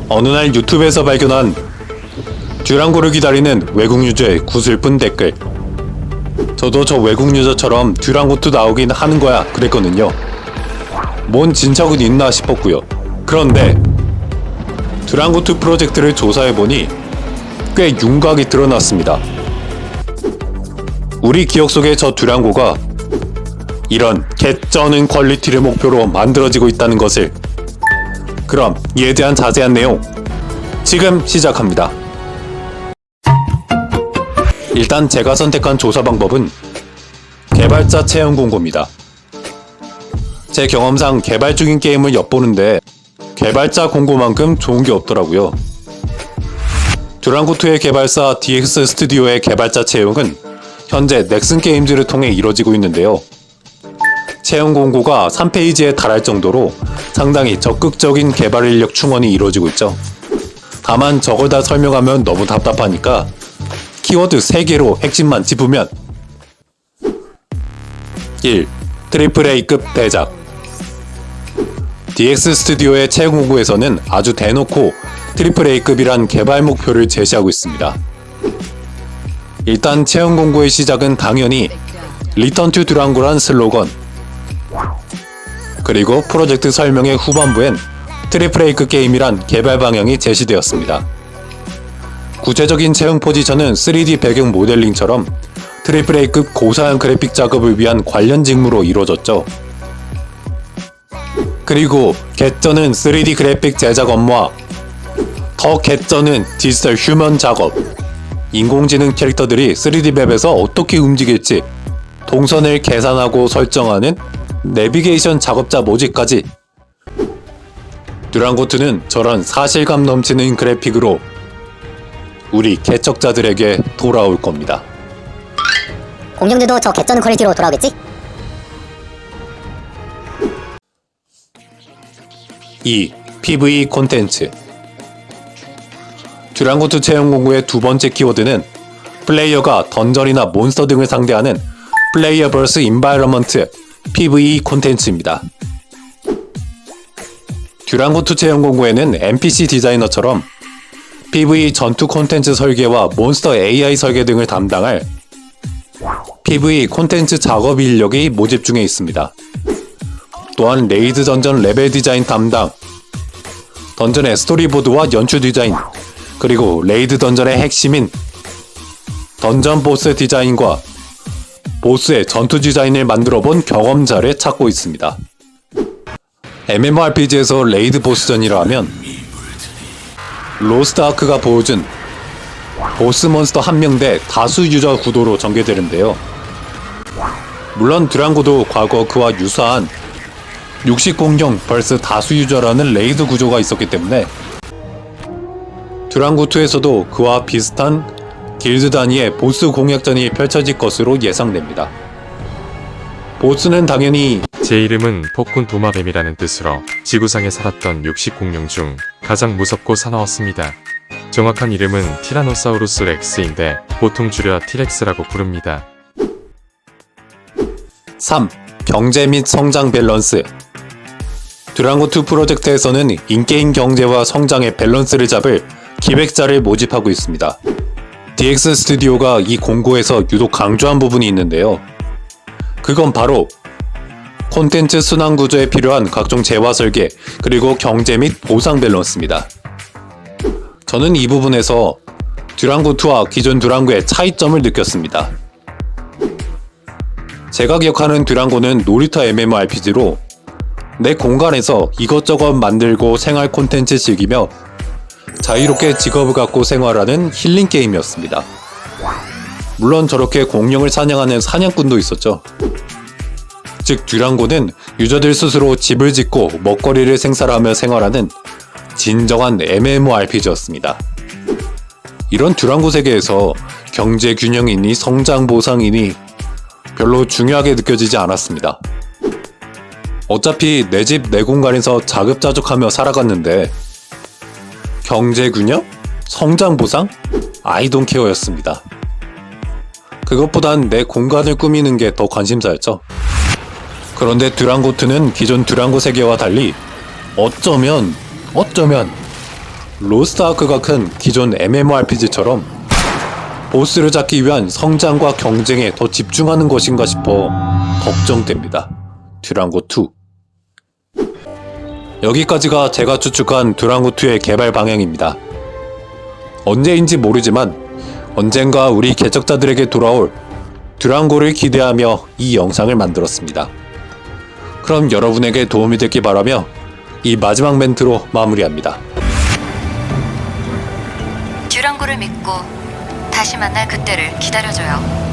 어느 날 유튜브에서 발견한 듀랑고를 기다리는 외국 유저의 구슬픈 댓글. 저도 저 외국 유저처럼 듀랑고2 나오긴 하는 거야 그랬거든요. 뭔 진척은 있나 싶었고요. 그런데 듀랑고2 프로젝트를 조사해보니 꽤 윤곽이 드러났습니다. 우리 기억 속의 저 듀랑고가 이런 개쩌는 퀄리티를 목표로 만들어지고 있다는 것을. 그럼 이에 대한 자세한 내용 지금 시작합니다. 일단 제가 선택한 조사 방법은 개발자 체험 공고입니다. 제 경험상 개발 중인 게임을 엿보는데 개발자 공고만큼 좋은 게 없더라고요. 듀랑고2의 개발사 DX 스튜디오의 개발자 채용은 현재 넥슨 게임즈를 통해 이뤄지고 있는데요. 채용 공고가 3페이지에 달할 정도로 상당히 적극적인 개발 인력 충원이 이루어지고 있죠. 다만 저걸 다 설명하면 너무 답답하니까 키워드 3개로 핵심만 짚으면 1. AAA급 대작. DX 스튜디오의 채용 공고에서는 아주 대놓고 AAA급이란 개발 목표를 제시하고 있습니다. 일단 채용 공고의 시작은 당연히 리턴 투 듀랑고란 슬로건, 그리고 프로젝트 설명의 후반부엔 AAA급 게임이란 개발 방향이 제시되었습니다. 구체적인 채용 포지션은 3D 배경 모델링처럼 AAA급 고사양 그래픽 작업을 위한 관련 직무로 이루어졌죠. 그리고 개쩌는 3D 그래픽 제작 업무와 더 개쩌는 디지털 휴먼 작업, 인공지능 캐릭터들이 3D 맵에서 어떻게 움직일지 동선을 계산하고 설정하는 내비게이션 작업자 모집까지. 듀랑고2는 저런 사실감 넘치는 그래픽으로 우리 개척자들에게 돌아올 겁니다. 공룡들도 저 개쩌는 퀄리티로 돌아오겠지? 2. PVE 콘텐츠. 듀랑고2 채용 공고의 두 번째 키워드는 플레이어가 던전이나 몬스터 등을 상대하는 플레이어 버스 인바이러먼트 PVE 콘텐츠입니다. 듀랑고2 채용 공고에는 NPC 디자이너처럼 PVE 전투 콘텐츠 설계와 몬스터 AI 설계 등을 담당할 PVE 콘텐츠 작업 인력이 모집 중에 있습니다. 또한 레이드 던전 레벨 디자인 담당, 던전의 스토리보드와 연출 디자인, 그리고 레이드 던전의 핵심인 던전 보스 디자인과 보스의 전투 디자인을 만들어본 경험자를 찾고 있습니다. MMORPG에서 레이드 보스전이라 하면 로스트 아크가 보여준 보스 몬스터 1명 대 다수 유저 구도로 전개되는데요. 물론 듀랑고도 과거 그와 유사한 60공룡 vs 다수 유저라는 레이드 구조가 있었기 때문에 듀랑고2에서도 그와 비슷한 길드 단위의 보스 공략전이 펼쳐질 것으로 예상됩니다. 보스는 당연히 제 이름은 폭군 도마뱀이라는 뜻으로 지구상에 살았던 60공룡 중 가장 무섭고 사나웠습니다. 정확한 이름은 티라노사우루스 렉스인데 보통 줄여 티렉스라고 부릅니다. 3. 경제 및 성장 밸런스. 듀랑고2 프로젝트에서는 인게임 경제와 성장의 밸런스를 잡을 기획자를 모집하고 있습니다. DX 스튜디오가 이 공고에서 유독 강조한 부분이 있는데요. 그건 바로 콘텐츠 순환 구조에 필요한 각종 재화 설계, 그리고 경제 및 보상 밸런스입니다. 저는 이 부분에서 듀랑고2와 기존 듀랑고의 차이점을 느꼈습니다. 제가 기억하는 듀랑고는 놀이터 MMORPG로 내 공간에서 이것저것 만들고 생활 콘텐츠 즐기며 자유롭게 직업을 갖고 생활하는 힐링 게임이었습니다. 물론 저렇게 공룡을 사냥하는 사냥꾼도 있었죠. 즉 듀랑고는 유저들 스스로 집을 짓고 먹거리를 생산하며 생활하는 진정한 MMORPG였습니다. 이런 듀랑고 세계에서 경제 균형이니 성장 보상이니 별로 중요하게 느껴지지 않았습니다. 어차피 내 집 내 공간에서 자급자족하며 살아갔는데 경제 균형? 성장 보상? I don't care였습니다. 그것보단 내 공간을 꾸미는 게 더 관심사였죠. 그런데 듀랑고2는 기존 듀랑고 세계와 달리 어쩌면 로스트 아크가 큰 기존 MMORPG처럼 보스를 잡기 위한 성장과 경쟁에 더 집중하는 것인가 싶어 걱정됩니다. 듀랑고2. 여기까지가 제가 추측한 듀랑고2의 개발 방향입니다. 언제인지 모르지만 언젠가 우리 개척자들에게 돌아올 듀랑고를 기대하며 이 영상을 만들었습니다. 그럼 여러분에게 도움이 됐길 바라며 이 마지막 멘트로 마무리합니다. 듀랑고를 믿고 다시 만날 그때를 기다려줘요.